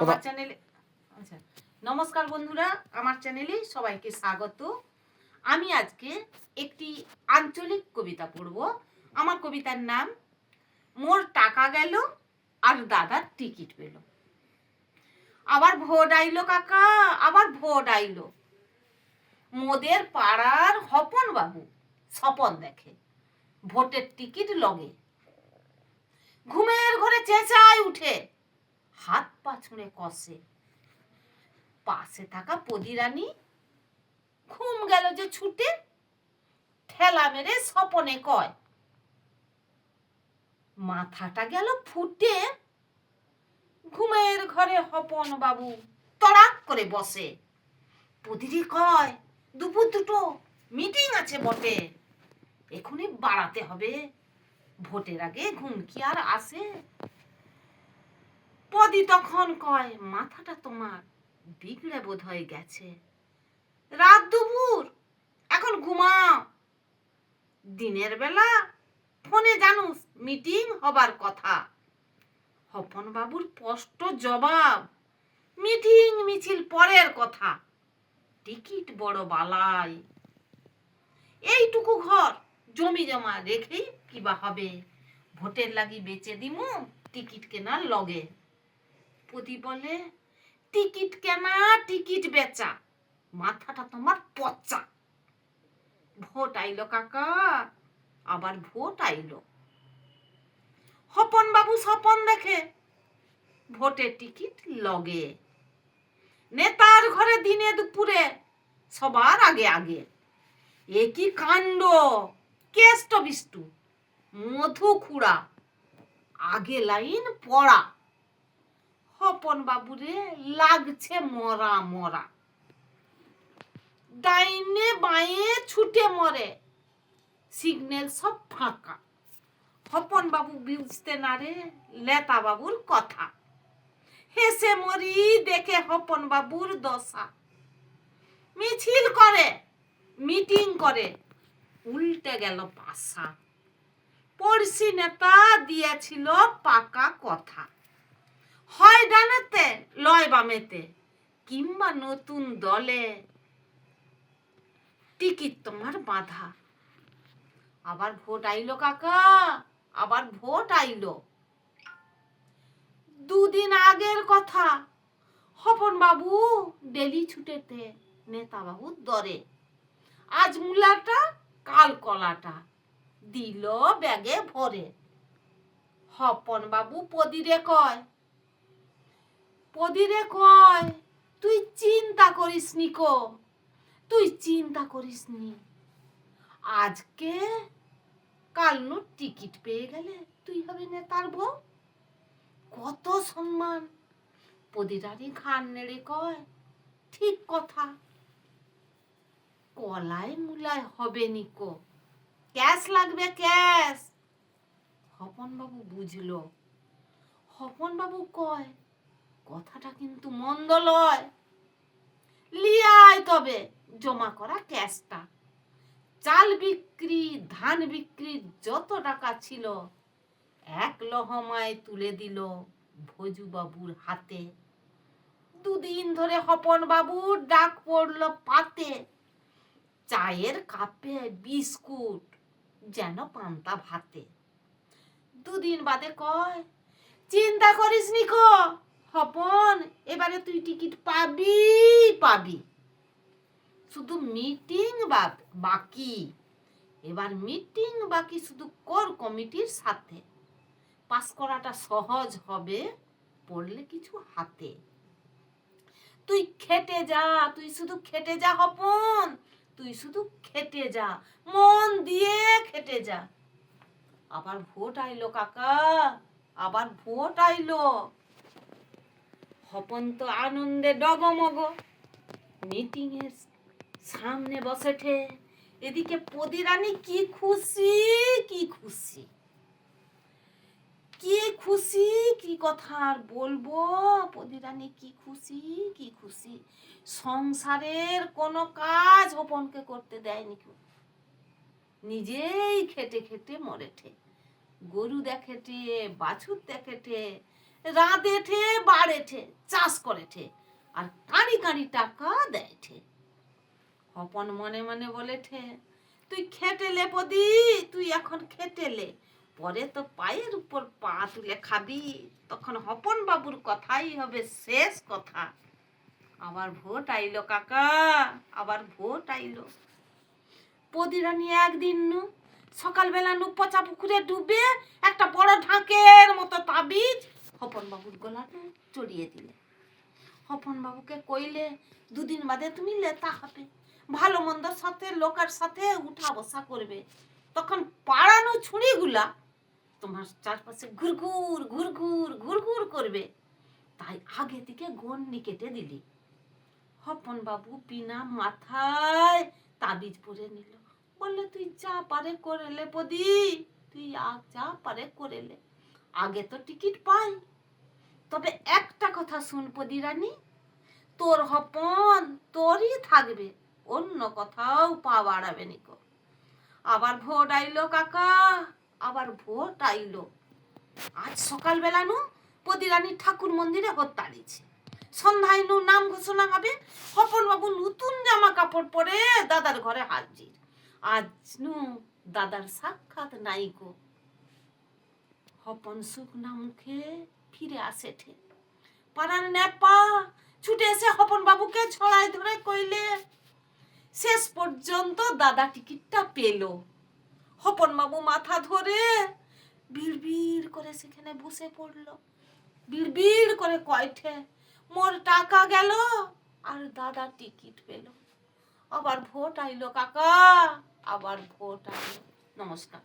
আমার চ্যানেলে আচ্ছা নমস্কার বন্ধুরা, আমার চ্যানেলে সবাইকে স্বাগত। আমি আজকে একটি আঞ্চলিক কবিতা পড়ব। আমার কবিতার নাম মোর টাকা গেল আর দাদার টিকিট পেল। আবার ভোট আইলো কাকা, আবার ভোট আইলো। মোদের পাড়ার হপন বাবু স্বপন দেখে, ভোটের টিকিট লগে। ঘুমের ঘরে চেঁচায় উঠে, হাত পা ছুঁড়ে কষে। পাশে থাকা পদিরানী ঘুম গেল যে ছুটে, ঠেলা মেরে স্বপনে কয়, মাথাটা গেল ফুটে। ঘুমের ঘরে হপন বাবু তড়াক করে বসে। পদিরি কয়, দুপুর দুটো মিটিং আছে বটে, এখনই বাড়াতে হবে, ভোটের আগে ঘুম কি আর আসে। পদি তখন কয়, মাথাটা তোমার বিগড়ে বোধ হয়ে গেছে, রাত দুপুর এখন ঘুমাও, দিনের বেলা ফোনে জানুস মিটিং হবার কথা। হপন বাবুর স্পষ্ট জবাব, মিটিং মিছিল পরের কথা, টিকিট বড় বালাই। এইটুকু ঘর জমি জমা রেখেই কিবা হবে, ভোটের লাগি বেচে দিমু টিকিট কেনার লগে। পতি বলে, টিকিট কেনা টিকিট বেচা, মাথাটা তোমার পচা। ভোট আইলো কাকা, আবার ভোট আইলো। হপন বাবু স্বপন দেখে, ভোটের টিকিট লগে। নেতার ঘরে দিনে দুপুরে সবার আগে আগে। এ কি কাণ্ড, কেষ্ট বিষ্টু মধু খুড়া, আগে লাইন পড়া। হপন বাবুরে লাগছে মরা মরা, ডাইনে বাঁয়ে ছুটে মরে, সিগন্যাল সব ফাঁকা। হপন বাবু বুঝতে না রে লেতা বাবুর কথা, হেসে মরি দেখে হপন বাবুর দশা। মিছিল করে মিটিং করে, উল্টে গেল পাশা। পড়শি নেতা দিয়েছিল পাকা কথা, হয় ডানেতে লয় বামেতে, কিংবা নতুন দলে, টিকিট তোমার বাঁধা। আবার ভোট আইলো কাকা, আবার ভোট আইলো। দুদিন আগের কথা, হপন বাবু ডেলি ছুটেতে নেতা বাবুর দরে। আজ মূলাটা কাল কলাটা, দিল ব্যাগে ভরে। হপন বাবু পদিরে কয়, তুই চিন্তা করিস নি কো, তুই চিন্তা করিস নি, আজকে কাল নু টিকিট পেয়ে গেলে তুই হবে নেতার বউ। কত সম্মান। পদিরানি ঘাড় নেড়ে কয়, ঠিক কথা, কলায় মুলায় হবে নিকো, ক্যাশ লাগবে ক্যাশ। হপন বাবু বুঝলো। হপন বাবু কয়, কথাটা কিন্তু মন্দ লয়, লিয়ায় তবে জমা করা ক্যাশটা। চাল বিক্রি ধান বিক্রি যত টাকা ছিল, এক লহমায় তুলে দিল ভজু বাবুর হাতে। দুদিন ধরে হপন বাবুর ডাক পড়ল পাতে, চায়ের কাপে বিস্কুট যেন পান্তা ভাতে। দুদিন বাদে কয়, চিন্তা করিস নি কো হপন, এবারে তুই টিকিট পাবি, শুধু মিটিং বাকি। এবার মিটিং বাকি শুধু কোর কমিটির সাথে, পাস করাটা সহজ হবে পড়লে কিছু হাতে। তুই খেটে যা, তুই শুধু খেটে যা হপন, তুই শুধু খেটে যা, মন দিয়ে খেটে যা। আবার ভোট আইলো কাকা, আবার ভোট আইলো। হপন তো আনন্দে ডগমগ, মিটিং এর সামনে বসেঠে। এদিকে পদিরানী কি খুশি কি খুশি, কি খুশি, কি কথা আর বলবো। পদিরানী কি খুশি কি খুশি, সংসারের কোনো কাজ হপনকে করতে দেয়নি, নিজেই খেটে খেটে মরেঠে। গরু দেখেটে, বাছুর দেখেটে, রাঁধেঠে বাড়েঠে চাষ করেঠে আর কাঁড়ি কাঁড়ি টাকা দেয়ঠে। হপন মনে মনে বলেঠে, তুই খেটেলে পদি, তুই এখন খেটেলে, পরে তো পায়ের উপর পা তুলে খাবি, তখন হপন বাবুর কথাই হবে শেষ কথা। আবার ভোট আইলো কাকা, আবার ভোট আইলো। পদিরানি একদিন নু সকালবেলা নু পচা পুকুরে ডুবে একটা বড় ঢাকের মতো তাবিজ হপন বাবুর গলাতে চড়িয়ে দিলে। হপন বাবুকে কইলে, দুদিন বাদে তুমি লেতা হবে, ভালো মন্দর সাথে লোকের সাথে উঠা বসা করবে, তখন পাড়ানো ছুরিগুলা তোমার চারপাশে ঘুরঘুর ঘুরঘুর ঘুরঘুর করবে, তাই আগে থেকে গন্ডি কেটে দিলি। হপন বাবু বিনা মাথায় তাবিজ পরে নিল, বললে তুই যা পারে করেলে পদি, তুই যা পারে করেলে, আগে তো টিকিট পাই, তবে একটা কথা শুন পদি রানী, তোর হপন তোরই থাকবে, অন্য কোথাও পা বাড়াবে নিকো। আবার ভোট আইলো কাকা, আবার ভোট আইলো। আজ সকালবেলা নু পদিরানী ঠাকুর মন্দিরে হত্যা দিচ্ছে, সন্ধ্যায় নু নাম ঘোষণা হবে, হপন বাবু নতুন জামা কাপড় পরে দাদার ঘরে হাজির। আজ নু দাদার সাক্ষাৎ নাই গো। হপন শুকনা মুখে ফিরে আসে ঠে। পাড়ার নেপা ছুটে এসে হপন বাবুকে ছড়ায় ধরে কইলে, শেষ পর্যন্ত দাদা টিকিটটা পেল। হপন বাবু মাথা ধরে বিড়বিড় করে সেখানে বসে পড়লো, বিড়বিড় করে কয়ঠে, মোর টাকা গেল আর দাদা টিকিট পেল। আবার ভোট আইলো কাকা, আবার ভোট আইলো। নমস্কার।